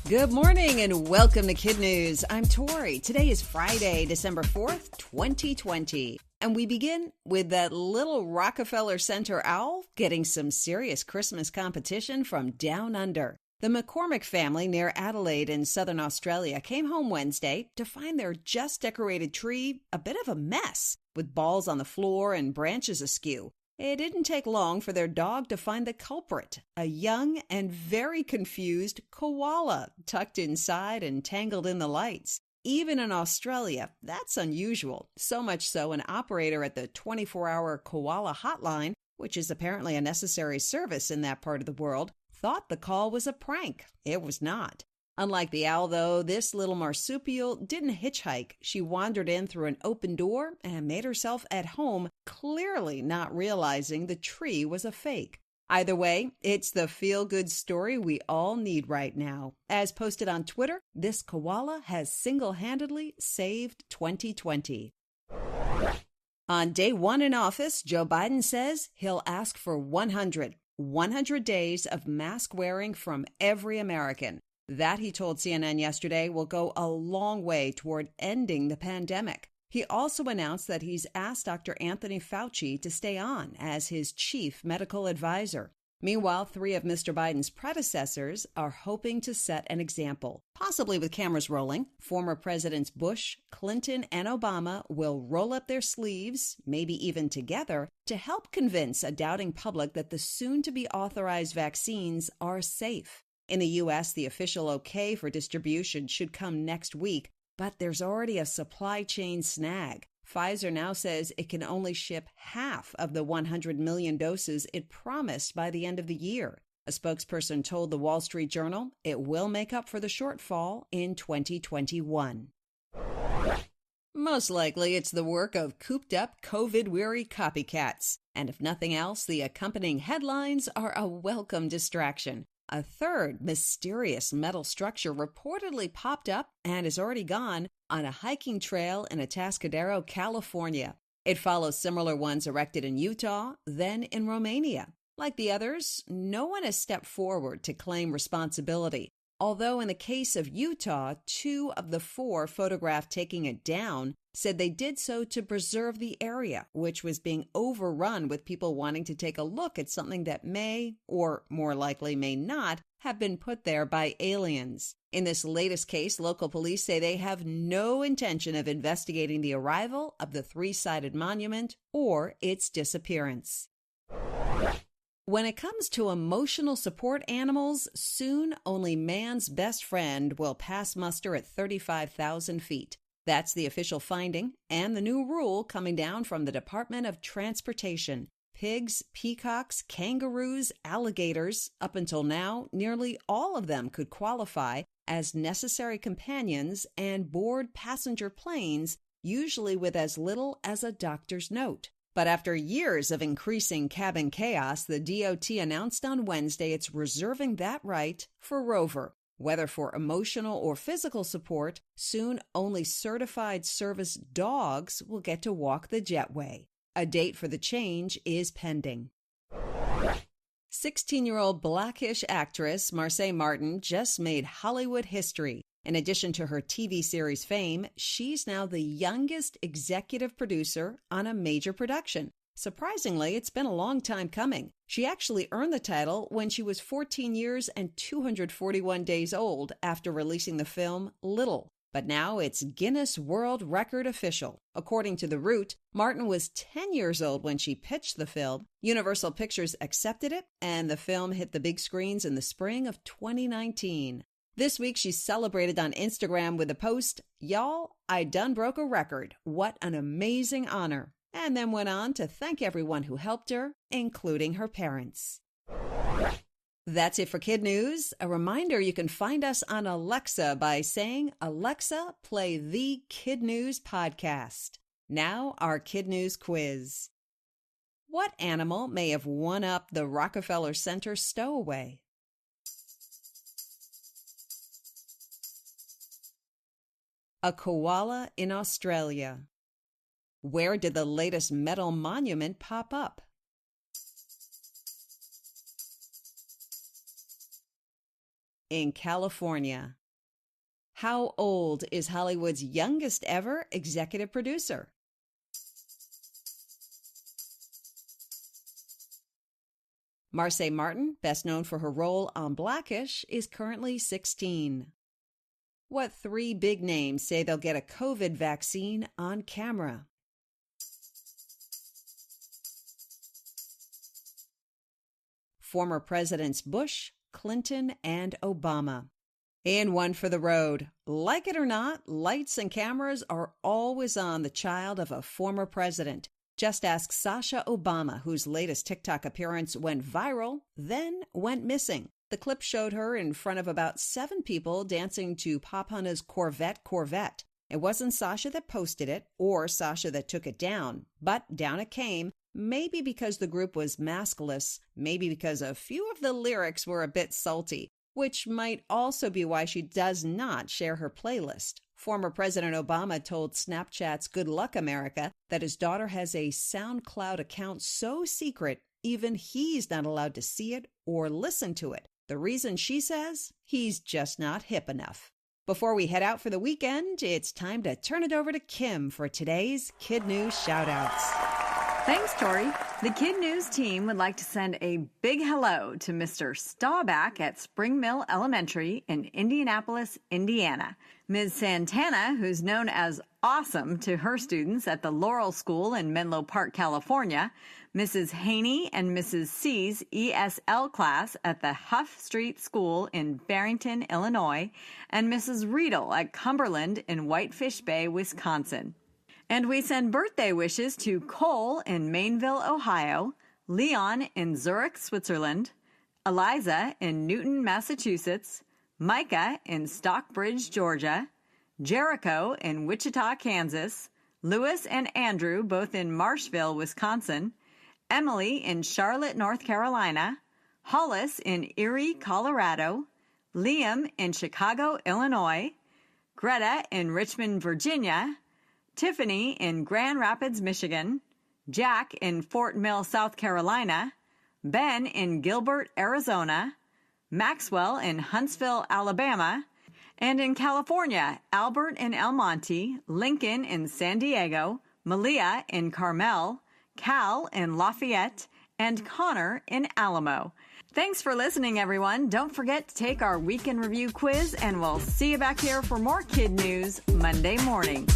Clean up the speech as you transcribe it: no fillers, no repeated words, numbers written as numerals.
Good morning and welcome to KidNuz. I'm Tori. Today is Friday, December 4th, 2020. And we begin with that little Rockefeller Center owl getting some serious Christmas competition from down under. The McCormick family near Adelaide in southern Australia came home Wednesday to find their just-decorated tree a bit of a mess, with balls on the floor and branches askew. It didn't take long for their dog to find the culprit, a young and very confused koala tucked inside and tangled in the lights. Even in Australia, that's unusual, so much so an operator at the 24-hour Koala hotline, which is apparently a necessary service in that part of the world, thought the call was a prank. It was not. Unlike the owl, though, this little marsupial didn't hitchhike. She wandered in through an open door and made herself at home, clearly not realizing the tree was a fake. Either way, it's the feel-good story we all need right now. As posted on Twitter, this koala has single-handedly saved 2020. On day one in office, Joe Biden says he'll ask for 100 days of mask wearing from every American. That, he told CNN yesterday, will go a long way toward ending the pandemic. He also announced that he's asked Dr. Anthony Fauci to stay on as his chief medical advisor. Meanwhile, 3 of Mr. Biden's predecessors are hoping to set an example. Possibly with cameras rolling, former Presidents Bush, Clinton, and Obama will roll up their sleeves, maybe even together, to help convince a doubting public that the soon-to-be authorized vaccines are safe. In the U.S., the official okay for distribution should come next week, but there's already a supply chain snag. Pfizer now says it can only ship half of the 100 million doses it promised by the end of the year. A spokesperson told the Wall Street Journal it will make up for the shortfall in 2021. Most likely, it's the work of cooped-up, COVID-weary copycats. And if nothing else, the accompanying headlines are a welcome distraction. A third mysterious metal structure reportedly popped up and is already gone on a hiking trail in Atascadero, California. It follows similar ones erected in Utah, then in Romania. Like the others, no one has stepped forward to claim responsibility. Although in the case of Utah, 2 of the 4 photographed taking it down said they did so to preserve the area, which was being overrun with people wanting to take a look at something that may, or more likely may not, have been put there by aliens. In this latest case, local police say they have no intention of investigating the arrival of the 3-sided monument or its disappearance. When it comes to emotional support animals, soon only man's best friend will pass muster at 35,000 feet. That's the official finding and the new rule coming down from the Department of Transportation. Pigs, peacocks, kangaroos, alligators, up until now, nearly all of them could qualify as necessary companions and board passenger planes, usually with as little as a doctor's note. But after years of increasing cabin chaos, the DOT announced on Wednesday it's reserving that right for Rover. Whether for emotional or physical support, soon only certified service dogs will get to walk the jetway. A date for the change is pending. 16-year-old Blackish actress Marseille Martin just made Hollywood history. In addition to her TV series fame, she's now the youngest executive producer on a major production. Surprisingly, it's been a long time coming. She actually earned the title when she was 14 years and 241 days old after releasing the film Little. But now it's Guinness World Record official. According to The Root, Martin was 10 years old when she pitched the film. Universal Pictures accepted it, and the film hit the big screens in the spring of 2019. This week, she celebrated on Instagram with a post, "Y'all, I done broke a record. What an amazing honor." And then went on to thank everyone who helped her, including her parents. That's it for KidNuz. A reminder, you can find us on Alexa by saying, "Alexa, play the KidNuz podcast." Now, our KidNuz quiz. What animal may have won up the Rockefeller Center stowaway? A koala in Australia. Where did the latest metal monument pop up? in California. How old is Hollywood's youngest ever executive producer? Marseille Martin, best known for her role on Blackish, is currently 16. What three big names say they'll get a COVID vaccine on camera? Former Presidents Bush, Clinton, and Obama. And one for the road. Like it or not, lights and cameras are always on the child of a former president. Just ask Sasha Obama, whose latest TikTok appearance went viral, then went missing. The clip showed her in front of about 7 people dancing to Pop Hunter's Corvette, Corvette. It wasn't Sasha that posted it or Sasha that took it down, but down it came, maybe because the group was maskless, maybe because a few of the lyrics were a bit salty, which might also be why she does not share her playlist. Former President Obama told Snapchat's Good Luck America that his daughter has a SoundCloud account so secret, even he's not allowed to see it or listen to it. The reason, she says, he's just not hip enough. Before we head out for the weekend, it's time to turn it over to Kim for today's KidNuz shoutouts. Thanks, Tori. The KidNuz team would like to send a big hello to Mr. Staubach at Spring Mill Elementary in Indianapolis, Indiana. Ms. Santana, who's known as awesome to her students at the Laurel School in Menlo Park, California, Mrs. Haney and Mrs. C's ESL class at the Huff Street School in Barrington, Illinois, and Mrs. Riedel at Cumberland in Whitefish Bay, Wisconsin. And we send birthday wishes to Cole in Mainville, Ohio, Leon in Zurich, Switzerland, Eliza in Newton, Massachusetts, Micah in Stockbridge, Georgia, Jericho in Wichita, Kansas, Lewis and Andrew both in Marshville, Wisconsin, Emily in Charlotte, North Carolina, Hollis in Erie, Colorado, Liam in Chicago, Illinois, Greta in Richmond, Virginia, Tiffany in Grand Rapids, Michigan, Jack in Fort Mill, South Carolina, Ben in Gilbert, Arizona, Maxwell in Huntsville, Alabama, and in California, Albert in El Monte, Lincoln in San Diego, Malia in Carmel, Cal in Lafayette, and Connor in Alamo. Thanks for listening, everyone. Don't forget to take our weekend review quiz, and we'll see you back here for more KidNuz Monday morning.